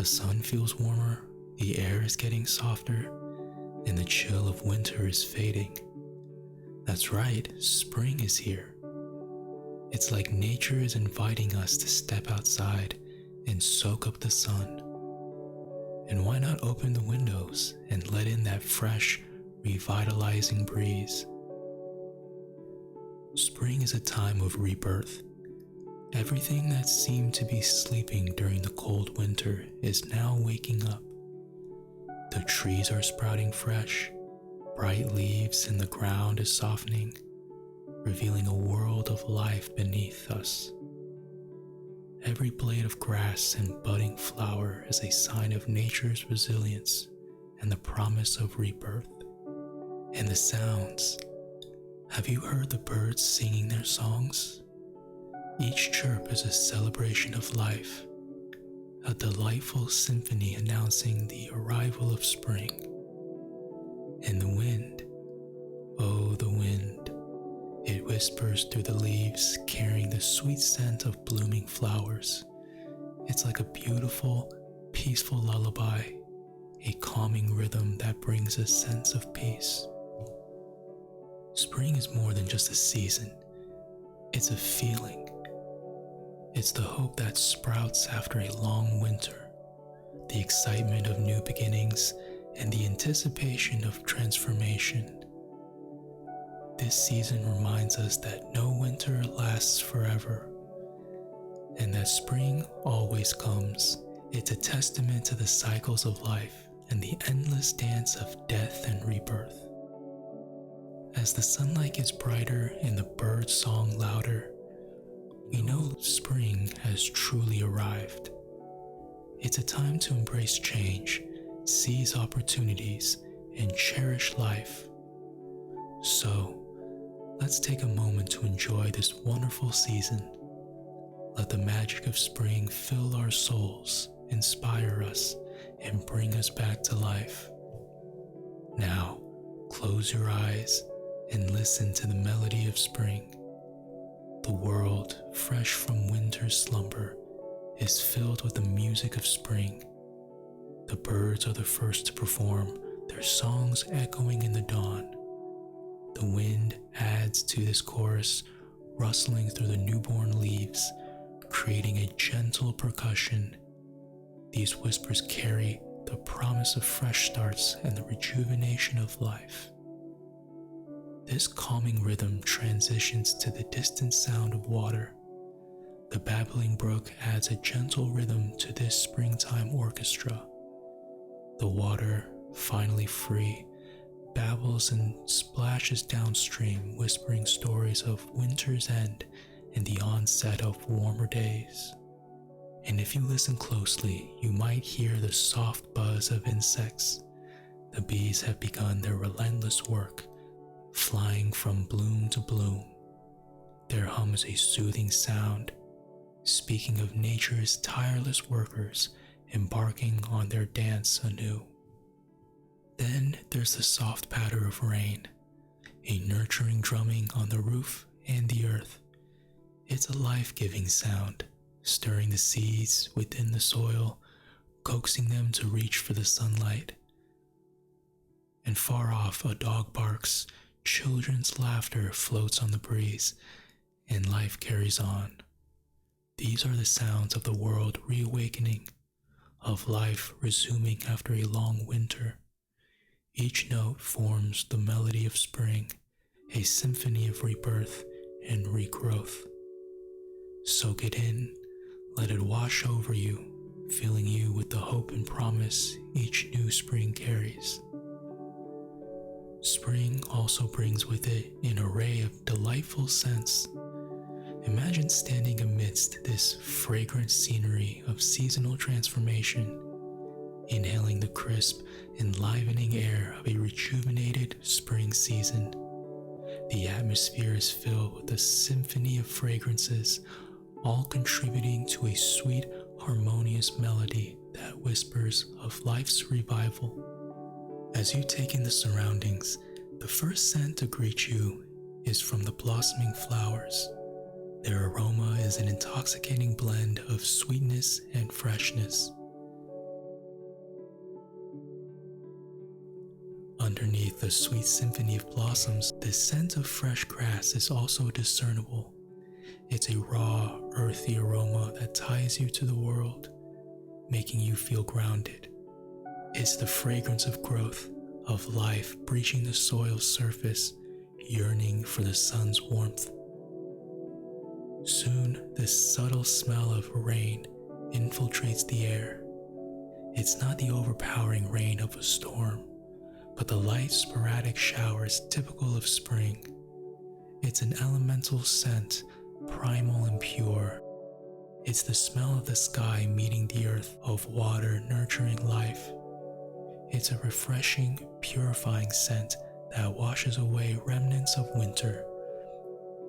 sun feels warmer, the air is getting softer, and the chill of winter is fading. That's right, spring is here. It's like nature is inviting us to step outside and soak up the sun. And why not open the windows and let in that fresh, revitalizing breeze? Spring is a time of rebirth. Everything that seemed to be sleeping during the cold winter is now waking up. The trees are sprouting fresh, bright leaves and the ground is softening, revealing a world of life beneath us. Every blade of grass and budding flower is a sign of nature's resilience and the promise of rebirth. And the sounds. Have you heard the birds singing their songs? Each chirp is a celebration of life, a delightful symphony announcing the arrival of spring. And the wind, oh the wind, it whispers through the leaves carrying the sweet scent of blooming flowers. It's like a beautiful, peaceful lullaby, a calming rhythm that brings a sense of peace. Spring is more than just a season, it's a feeling. It's the hope that sprouts after a long winter, the excitement of new beginnings, and the anticipation of transformation. This season reminds us that no winter lasts forever, and that spring always comes. It's a testament to the cycles of life and the endless dance of death and rebirth. As the sunlight gets brighter and the bird song louder, we know spring has truly arrived. It's a time to embrace change, seize opportunities, and cherish life. So, let's take a moment to enjoy this wonderful season. Let the magic of spring fill our souls, inspire us, and bring us back to life. Now, close your eyes and listen to the melody of spring. The world, fresh from winter's slumber, is filled with the music of spring. The birds are the first to perform, their songs echoing in the dawn. The wind adds to this chorus, rustling through the newborn leaves, creating a gentle percussion. These whispers carry the promise of fresh starts and the rejuvenation of life. This calming rhythm transitions to the distant sound of water. The babbling brook adds a gentle rhythm to this springtime orchestra. The water, finally free, babbles and splashes downstream, whispering stories of winter's end and the onset of warmer days. And if you listen closely, you might hear the soft buzz of insects. The bees have begun their relentless work, flying from bloom to bloom. Their hum is a soothing sound, speaking of nature's tireless workers embarking on their dance anew. Then there's the soft patter of rain, a nurturing drumming on the roof and the earth. It's a life-giving sound, stirring the seeds within the soil, coaxing them to reach for the sunlight. And far off, a dog barks, children's laughter floats on the breeze, and life carries on. These are the sounds of the world reawakening, of life resuming after a long winter. Each note forms the melody of spring, a symphony of rebirth and regrowth. Soak it in, let it wash over you, filling you with the hope and promise each new spring carries. Spring also brings with it an array of delightful scents. Imagine standing amidst this fragrant scenery of seasonal transformation, inhaling the crisp, enlivening air of a rejuvenated spring season. The atmosphere is filled with a symphony of fragrances, all contributing to a sweet, harmonious melody that whispers of life's revival. As you take in the surroundings, the first scent to greet you is from the blossoming flowers. Their aroma is an intoxicating blend of sweetness and freshness. Underneath the sweet symphony of blossoms, the scent of fresh grass is also discernible. It's a raw, earthy aroma that ties you to the world, making you feel grounded. It's the fragrance of growth, of life breaching the soil's surface, yearning for the sun's warmth. Soon, this subtle smell of rain infiltrates the air. It's not the overpowering rain of a storm, but the light, sporadic showers typical of spring. It's an elemental scent, primal and pure. It's the smell of the sky meeting the earth, of water nurturing life. It's a refreshing, purifying scent that washes away remnants of winter,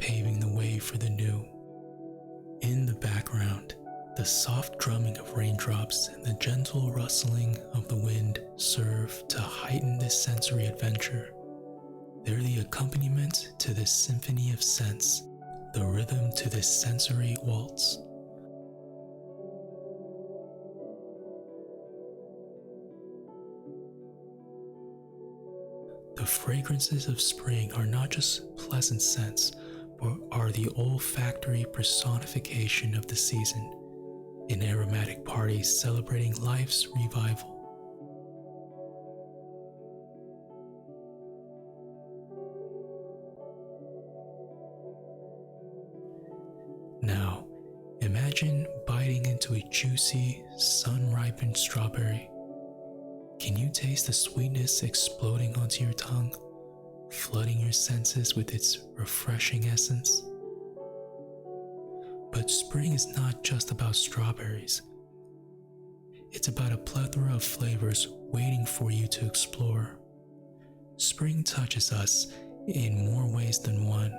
paving the way for the new. In the background, the soft drumming of raindrops and the gentle rustling of the wind serve to heighten this sensory adventure. They're the accompaniment to this symphony of scents, the rhythm to this sensory waltz. The fragrances of spring are not just pleasant scents, but are the olfactory personification of the season, an aromatic party celebrating life's revival. Now, imagine biting into a juicy, sun-ripened strawberry. Can you taste the sweetness exploding onto your tongue, flooding your senses with its refreshing essence? But spring is not just about strawberries. It's about a plethora of flavors waiting for you to explore. Spring touches us in more ways than one.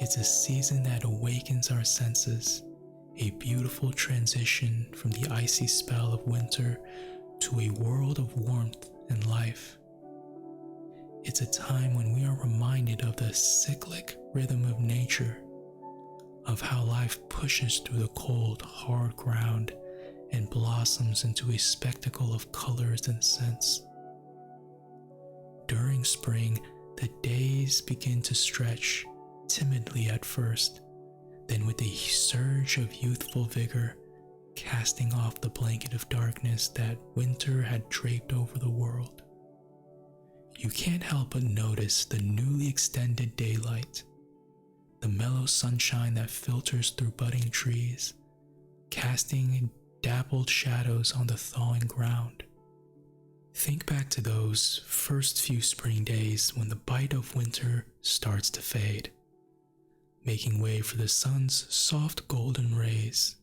It's a season that awakens our senses, a beautiful transition from the icy spell of winter to a world of warmth and life. It's a time when we are reminded of the cyclic rhythm of nature, of how life pushes through the cold, hard ground and blossoms into a spectacle of colors and scents. During spring, the days begin to stretch, timidly at first, then with a surge of youthful vigor, casting off the blanket of darkness that winter had draped over the world. You can't help but notice the newly extended daylight, the mellow sunshine that filters through budding trees, casting dappled shadows on the thawing ground. Think back to those first few spring days when the bite of winter starts to fade, making way for the sun's soft golden rays.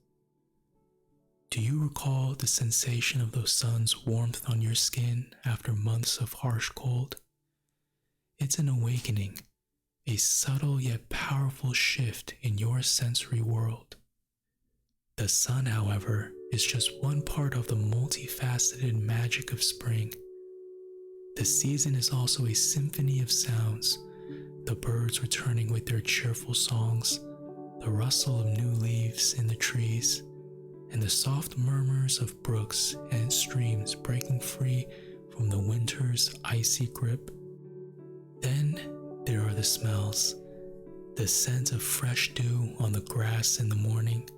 Do you recall the sensation of the sun's warmth on your skin after months of harsh cold? It's an awakening, a subtle yet powerful shift in your sensory world. The sun, however, is just one part of the multifaceted magic of spring. The season is also a symphony of sounds, the birds returning with their cheerful songs, the rustle of new leaves in the trees, and the soft murmurs of brooks and streams breaking free from the winter's icy grip. Then there are the smells, the scent of fresh dew on the grass in the morning,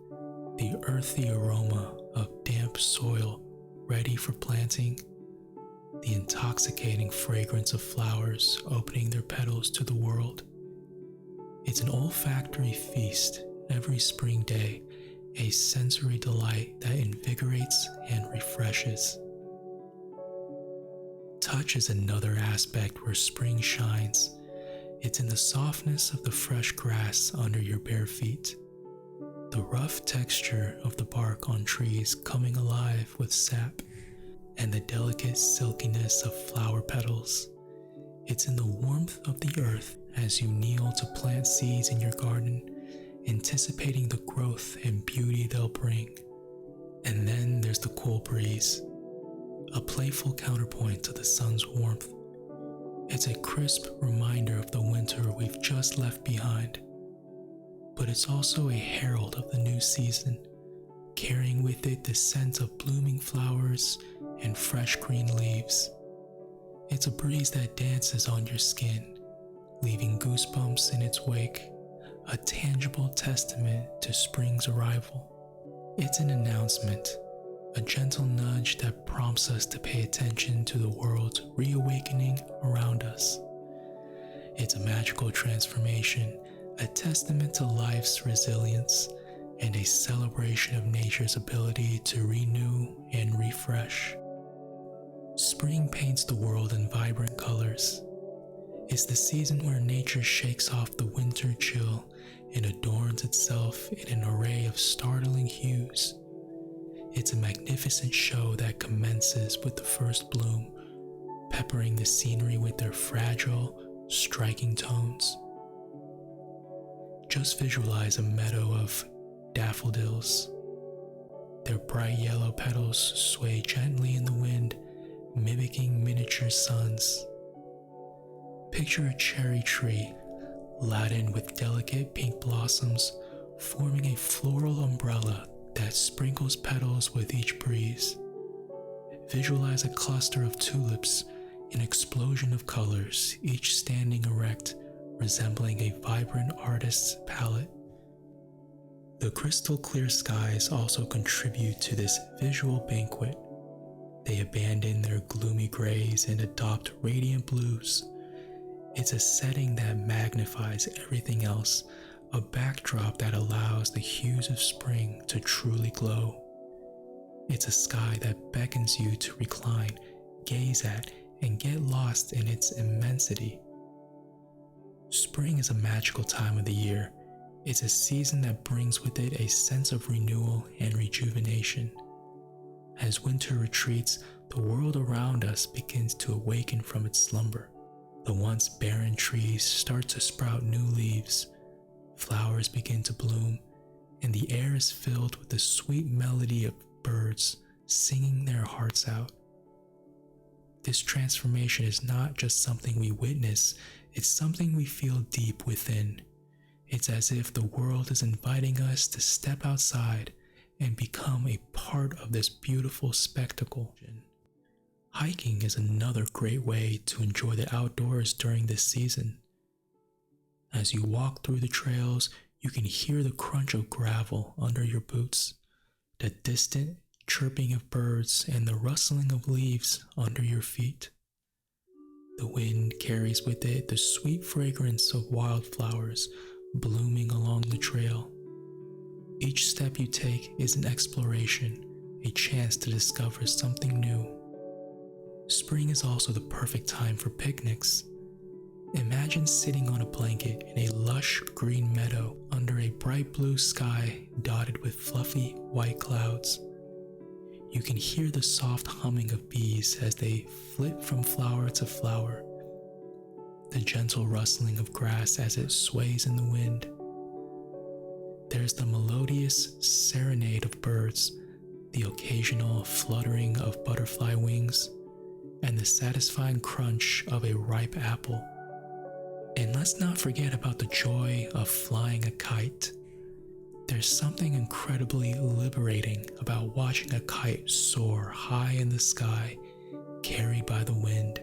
the earthy aroma of damp soil ready for planting, the intoxicating fragrance of flowers opening their petals to the world. It's an olfactory feast every spring day, a sensory delight that invigorates and refreshes. Touch is another aspect where spring shines. It's in the softness of the fresh grass under your bare feet, the rough texture of the bark on trees coming alive with sap, and the delicate silkiness of flower petals. It's in the warmth of the earth as you kneel to plant seeds in your garden, anticipating the growth and beauty they'll bring. And then there's the cool breeze, a playful counterpoint to the sun's warmth. It's a crisp reminder of the winter we've just left behind, but it's also a herald of the new season, carrying with it the scent of blooming flowers and fresh green leaves. It's a breeze that dances on your skin, leaving goosebumps in its wake, a tangible testament to spring's arrival. It's an announcement, a gentle nudge that prompts us to pay attention to the world's reawakening around us. It's a magical transformation, a testament to life's resilience, and a celebration of nature's ability to renew and refresh. Spring paints the world in vibrant colors. It's the season where nature shakes off the winter chill and adorns itself in an array of startling hues. It's a magnificent show that commences with the first bloom, peppering the scenery with their fragile, striking tones. Just visualize a meadow of daffodils. Their bright yellow petals sway gently in the wind, mimicking miniature suns. Picture a cherry tree laden with delicate pink blossoms, forming a floral umbrella that sprinkles petals with each breeze. Visualize a cluster of tulips, an explosion of colors, each standing erect, resembling a vibrant artist's palette. The crystal clear skies also contribute to this visual banquet. They abandon their gloomy grays and adopt radiant blues. It's a setting that magnifies everything else, a backdrop that allows the hues of spring to truly glow. It's a sky that beckons you to recline, gaze at, and get lost in its immensity. Spring is a magical time of the year. It's a season that brings with it a sense of renewal and rejuvenation. As winter retreats, the world around us begins to awaken from its slumber. The once barren trees start to sprout new leaves, flowers begin to bloom, and the air is filled with the sweet melody of birds singing their hearts out. This transformation is not just something we witness, it's something we feel deep within. It's as if the world is inviting us to step outside and become a part of this beautiful spectacle. Hiking is another great way to enjoy the outdoors during this season. As you walk through the trails, you can hear the crunch of gravel under your boots, the distant chirping of birds, and the rustling of leaves under your feet. The wind carries with it the sweet fragrance of wildflowers blooming along the trail. Each step you take is an exploration, a chance to discover something new. Spring is also the perfect time for picnics. Imagine sitting on a blanket in a lush green meadow under a bright blue sky dotted with fluffy white clouds. You can hear the soft humming of bees as they flit from flower to flower, the gentle rustling of grass as it sways in the wind. There's the melodious serenade of birds, the occasional fluttering of butterfly wings, and the satisfying crunch of a ripe apple. And let's not forget about the joy of flying a kite. There's something incredibly liberating about watching a kite soar high in the sky, carried by the wind.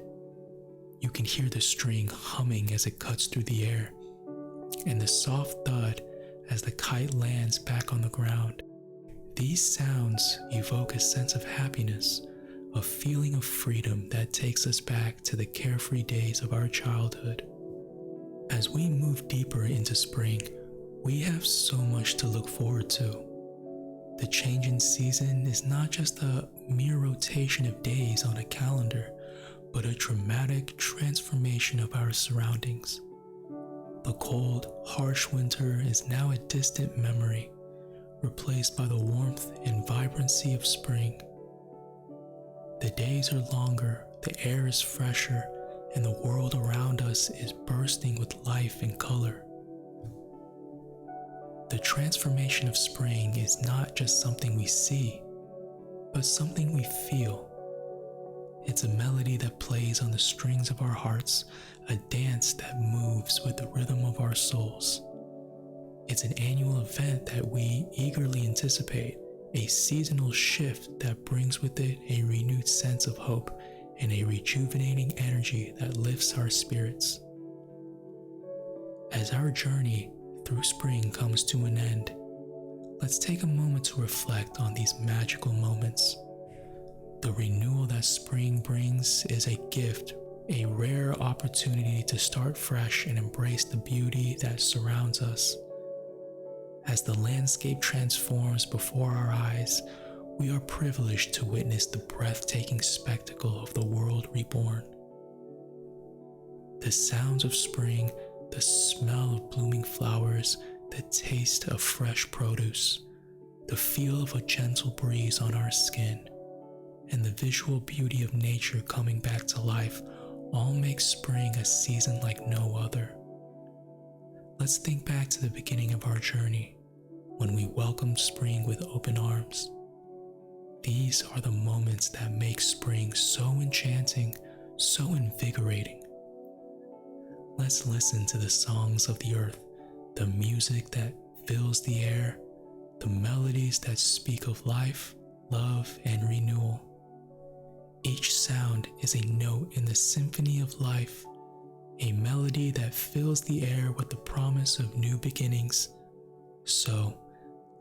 You can hear the string humming as it cuts through the air, and the soft thud as the kite lands back on the ground. These sounds evoke a sense of happiness, a feeling of freedom that takes us back to the carefree days of our childhood. As we move deeper into spring, we have so much to look forward to. The change in season is not just a mere rotation of days on a calendar, but a dramatic transformation of our surroundings. The cold, harsh winter is now a distant memory, replaced by the warmth and vibrancy of spring. The days are longer, the air is fresher, and the world around us is bursting with life and color. The transformation of spring is not just something we see, but something we feel. It's a melody that plays on the strings of our hearts, a dance that moves with the rhythm of our souls. It's an annual event that we eagerly anticipate, a seasonal shift that brings with it a renewed sense of hope and a rejuvenating energy that lifts our spirits. As our journey through spring comes to an end, let's take a moment to reflect on these magical moments. The renewal that spring brings is a gift, a rare opportunity to start fresh and embrace the beauty that surrounds us. As the landscape transforms before our eyes, we are privileged to witness the breathtaking spectacle of the world reborn. The sounds of spring, the smell of blooming flowers, the taste of fresh produce, the feel of a gentle breeze on our skin, and the visual beauty of nature coming back to life all make spring a season like no other. Let's think back to the beginning of our journey, when we welcomed spring with open arms. These are the moments that make spring so enchanting, so invigorating. Let's listen to the songs of the earth, the music that fills the air, the melodies that speak of life, love, and renewal. Each sound is a note in the symphony of life, a melody that fills the air with the promise of new beginnings. So,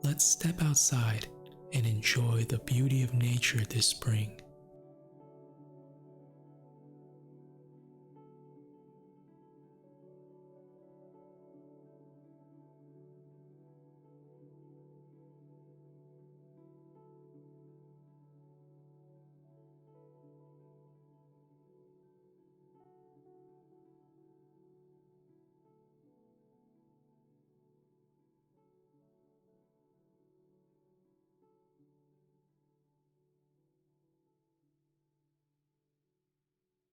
let's step outside and enjoy the beauty of nature this spring.